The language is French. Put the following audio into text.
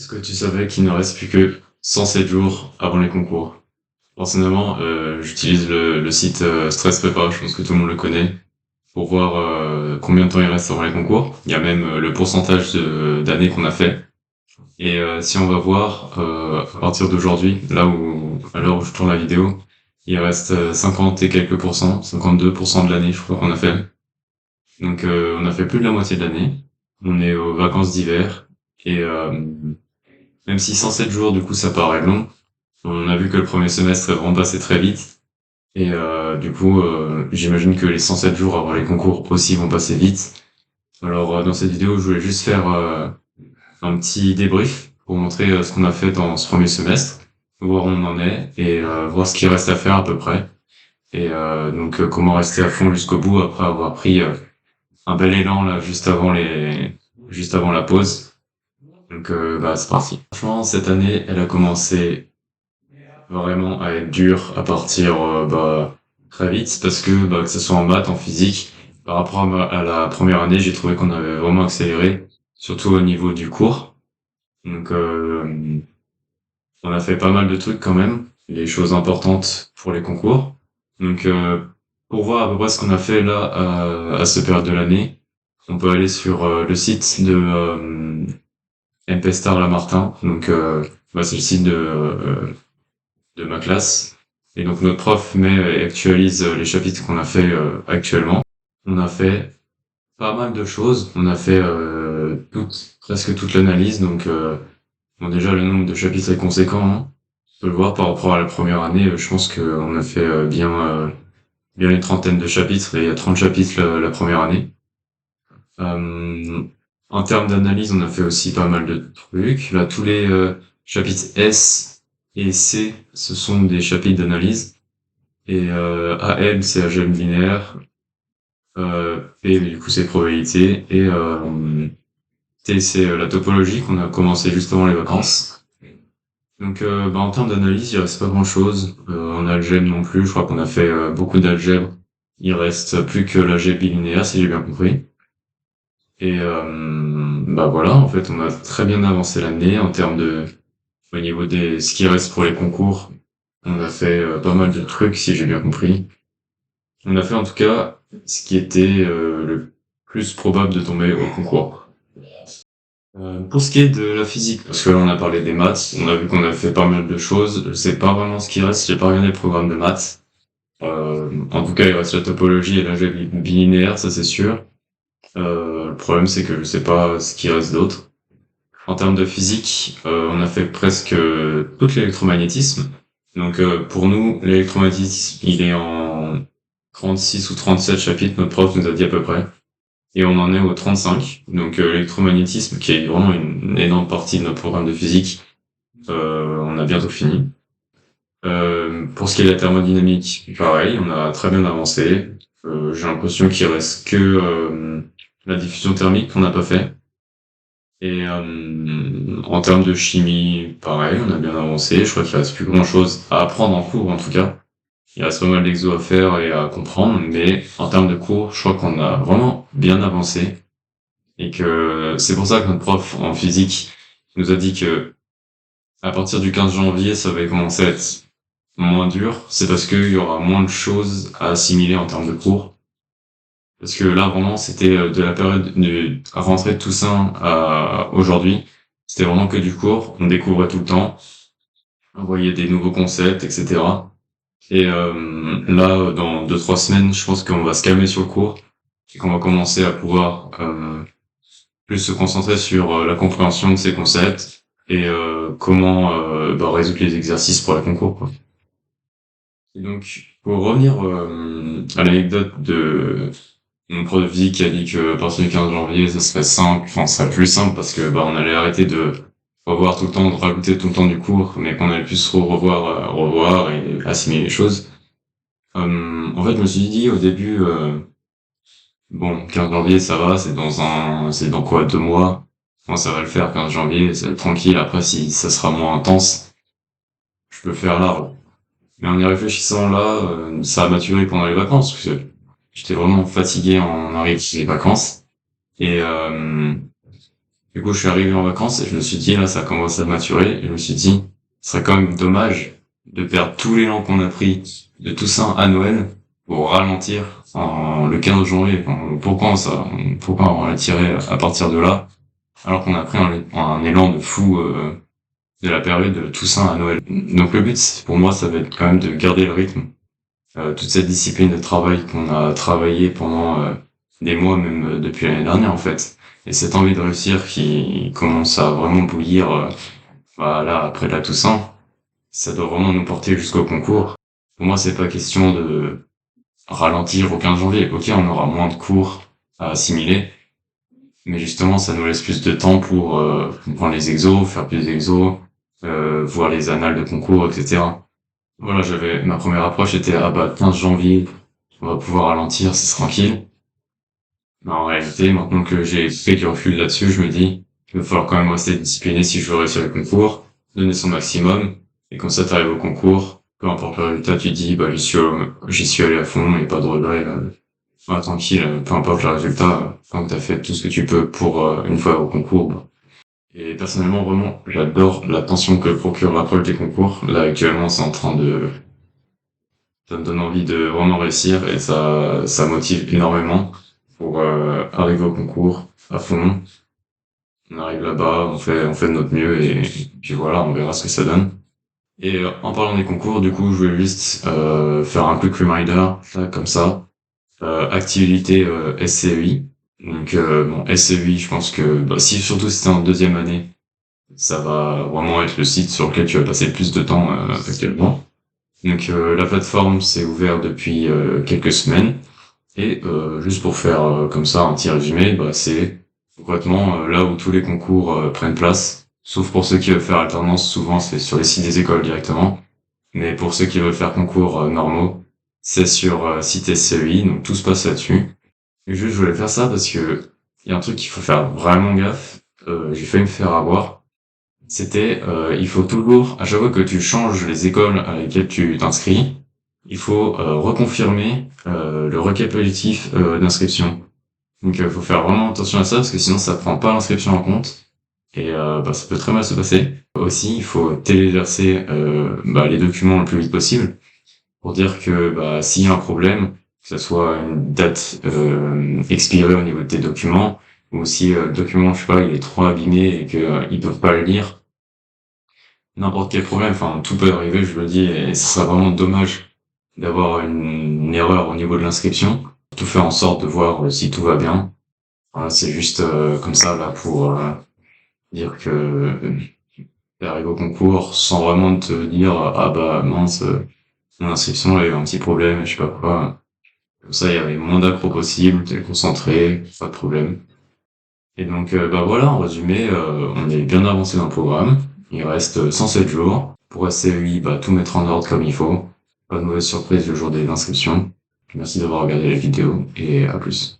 Est-ce que tu savais qu'il ne reste plus que 107 jours avant les concours? Personnellement, j'utilise le site Stress Prépa, je pense que tout le monde le connaît, pour voir combien de temps il reste avant les concours. Il y a même le pourcentage d'années qu'on a fait. Et si on va voir, à partir d'aujourd'hui, à l'heure où je tourne la vidéo, il reste 50 et quelques pourcents, 52% de l'année, je crois qu'on a fait. Donc on a fait plus de la moitié de l'année. On est aux vacances d'hiver. Et même si 107 jours, du coup, ça paraît long, on a vu que le premier semestre est vraiment passé très vite. Et du coup, j'imagine que les 107 jours avant les concours aussi vont passer vite. Alors, dans cette vidéo, je voulais juste faire un petit débrief pour montrer ce qu'on a fait dans ce premier semestre, voir où on en est et voir ce qu'il reste à faire à peu près. Et donc, comment rester à fond jusqu'au bout après avoir pris un bel élan là juste avant la pause. Donc, c'est parti. Franchement, cette année, elle a commencé vraiment à être dure à partir très vite parce que ce soit en maths, en physique, par rapport à la première année, j'ai trouvé qu'on avait vraiment accéléré, surtout au niveau du cours. Donc on a fait pas mal de trucs quand même, les choses importantes pour les concours. Donc pour voir à peu près ce qu'on a fait là à cette période de l'année, on peut aller sur le site de MP Star Lamartin. Donc c'est le site de ma classe. Et donc notre prof met et actualise les chapitres qu'on a fait actuellement. On a fait pas mal de choses. On a fait presque toute l'analyse. Donc bon, déjà le nombre de chapitres est conséquent, hein. On peut le voir par rapport à la première année. Je pense qu'on a fait bien une trentaine de chapitres. Et il y a 30 chapitres la première année. En termes d'analyse, on a fait aussi pas mal de trucs. Là, tous les chapitres S et C, ce sont des chapitres d'analyse. Et AM, c'est algèbre linéaire. P, du coup, c'est probabilité. Et T, c'est la topologie qu'on a commencé juste avant les vacances. Donc, en termes d'analyse, il reste pas grand-chose. En algèbre non plus, je crois qu'on a fait beaucoup d'algèbre. Il reste plus que l'algèbre bilinéaire, si j'ai bien compris. Et voilà, en fait, on a très bien avancé l'année en termes au niveau des ce qui reste pour les concours. On a fait pas mal de trucs, si j'ai bien compris. On a fait en tout cas ce qui était le plus probable de tomber au concours. Pour ce qui est de la physique, parce que là on a parlé des maths, on a vu qu'on a fait pas mal de choses. Je sais pas vraiment ce qui reste, j'ai pas regardé le programme de maths. En tout cas, il reste la topologie et l'algèbre bilinéaire, ça c'est sûr. Le problème c'est que je sais pas ce qui reste d'autre. En termes de physique, on a fait presque tout l'électromagnétisme. Donc pour nous, l'électromagnétisme, il est en 36 ou 37 chapitres, notre prof nous a dit à peu près. Et on en est au 35. Donc l'électromagnétisme, qui est vraiment une énorme partie de notre programme de physique, on a bientôt fini. Pour ce qui est de la thermodynamique, pareil, on a très bien avancé. J'ai l'impression qu'il reste que la diffusion thermique qu'on n'a pas fait. Et en termes de chimie, pareil, on a bien avancé. Je crois qu'il reste plus grand-chose à apprendre en cours, en tout cas. Il reste pas mal d'exos à faire et à comprendre, mais en termes de cours, je crois qu'on a vraiment bien avancé. Et que c'est pour ça que notre prof en physique nous a dit que à partir du 15 janvier, ça va commencer à être moins dur. C'est parce qu'il y aura moins de choses à assimiler en termes de cours. Parce que là, vraiment, c'était de la période de rentrée de Toussaint à aujourd'hui. C'était vraiment que du cours. On découvrait tout le temps. On voyait des nouveaux concepts, etc. Et là, dans 2-3 semaines, je pense qu'on va se calmer sur le cours et qu'on va commencer à pouvoir plus se concentrer sur la compréhension de ces concepts et comment résoudre les exercices pour la concours, quoi. Et donc, pour revenir à l'anecdote de mon prof de physique qui a dit que à partir du 15 janvier, ça serait simple, enfin, ça serait plus simple parce que on allait arrêter de revoir tout le temps, de rajouter tout le temps du cours, mais qu'on allait plus revoir et assimiler les choses. En fait, je me suis dit au début, 15 janvier, ça va, c'est dans quoi, 2 mois? Moi, ça va le faire, 15 janvier, ça va être tranquille. Après, si ça sera moins intense, je peux faire large. Mais en y réfléchissant là, ça a maturé pendant les vacances, parce que j'étais vraiment fatigué en arrivant des vacances. Et Du coup, je suis arrivé en vacances et je me suis dit, là, ça commence à maturer. Et je me suis dit, ce serait quand même dommage de perdre tous les l'élan qu'on a pris de Toussaint à Noël pour ralentir le 15 janvier. Enfin, pourquoi on va tirer à partir de là, alors qu'on a pris un élan de fou de la période de Toussaint à Noël. Donc le but, pour moi, ça va être quand même de garder le rythme. Toute cette discipline de travail qu'on a travaillé pendant des mois, même depuis l'année dernière en fait. Et cette envie de réussir qui commence à vraiment bouillir là, après la Toussaint, ça doit vraiment nous porter jusqu'au concours. Pour moi, c'est pas question de ralentir au 15 janvier. Ok, on aura moins de cours à assimiler, mais justement, ça nous laisse plus de temps pour prendre les exos, faire plus d'exos, voir les annales de concours, etc. Voilà, ma première approche était, 15 janvier, on va pouvoir ralentir, c'est tranquille. Mais en réalité, maintenant que j'ai pris du recul là-dessus, je me dis, il va falloir quand même rester discipliné si je veux réussir le concours, donner son maximum, et quand ça t'arrive au concours, peu importe le résultat, tu dis, j'y suis allé à fond, et pas de regret, tranquille, peu importe le résultat, tant que t'as fait tout ce que tu peux pour, une fois au concours. Et personnellement, vraiment, j'adore la tension que procure l'approche des concours. Là, actuellement, ça me donne envie de vraiment réussir et ça motive énormément pour arriver au concours à fond. On arrive là-bas, on fait de notre mieux et puis voilà, on verra ce que ça donne. Et en parlant des concours, du coup, je vais juste faire un quick reminder, là, comme ça. Activité SCEI. Donc SCEI, je pense que surtout si t'es en deuxième année, ça va vraiment être le site sur lequel tu vas passer le plus de temps actuellement. Donc la plateforme s'est ouverte depuis quelques semaines et juste pour faire comme ça un petit résumé, c'est concrètement là où tous les concours prennent place, sauf pour ceux qui veulent faire alternance, souvent c'est sur les sites des écoles directement, mais pour ceux qui veulent faire concours normaux, c'est sur site SCEI, donc tout se passe là-dessus. Et juste je voulais faire ça parce que il y a un truc qu'il faut faire vraiment gaffe, j'ai failli me faire avoir. C'était, il faut toujours, à chaque fois que tu changes les écoles à lesquelles tu t'inscris, il faut reconfirmer le récapitulatif d'inscription. Donc il faut faire vraiment attention à ça parce que sinon ça prend pas l'inscription en compte et ça peut très mal se passer. Aussi, il faut téléverser les documents le plus vite possible pour dire que s'il y a un problème, que ce soit une date expirée au niveau de tes documents ou si le document, je sais pas, il est trop abîmé et que ils peuvent pas le lire, n'importe quel problème, enfin tout peut arriver, je le dis, et ce serait vraiment dommage d'avoir une erreur au niveau de l'inscription. Tout faire en sorte de voir si tout va bien. Voilà, c'est juste comme ça là pour dire que t'es arrivé au concours sans vraiment te dire mince, mon inscription elle a eu un petit problème, je sais pas quoi. Comme ça il y avait moins d'accro possible, t'es concentré, pas de problème. Et donc voilà, en résumé, on est bien avancé dans le programme. Il reste 107 jours. Pour SCEI, tout mettre en ordre comme il faut. Pas de mauvaise surprise le jour des inscriptions. Merci d'avoir regardé la vidéo et à plus.